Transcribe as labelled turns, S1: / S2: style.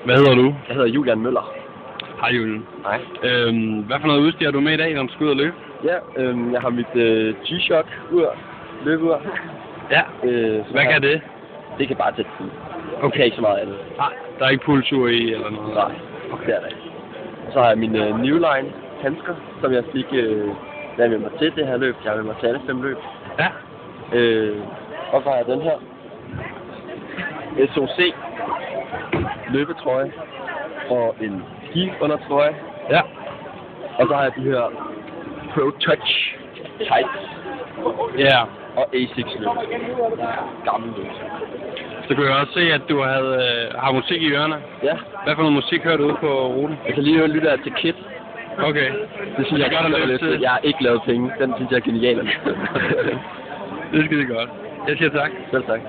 S1: Hvad hedder du?
S2: Jeg hedder Julian Møller.
S1: Hej Julian.
S2: Hej.
S1: Hvad for noget udstyr er du med i dag, når du skal ud og løbe?
S2: Ja, jeg har mit G-Shock-ur, løbeur.
S1: Ja. Hvad kan det?
S2: Det kan bare tage tid.
S1: Okay.
S2: Det kan ikke så meget andet.
S1: Nej, der er ikke pulsur i eller noget?
S2: Nej, det er der ikke. Og så har jeg mine Newline handsker, som jeg fik med mig til det her løb. Jeg har med mig til alle 5 løb.
S1: Ja.
S2: Og så har jeg den her SOC løbetrøje og en ski-undertrøje.
S1: Ja.
S2: Og så har jeg de her Pro Touch tights.
S1: Ja.
S2: Og Asics løb. Gammel løb.
S1: Så kunne jeg også se, at du har musik i ørerne.
S2: Ja.
S1: Hvad for noget musik hører du ude på ruten?
S2: Jeg kan lige lytte til Kid.
S1: Okay.
S2: Det synes jeg
S1: gør
S2: lidt til. Jeg har ikke lavet penge. Den synes jeg er genial.
S1: Det skal det godt. Jeg siger tak.
S2: Selv tak.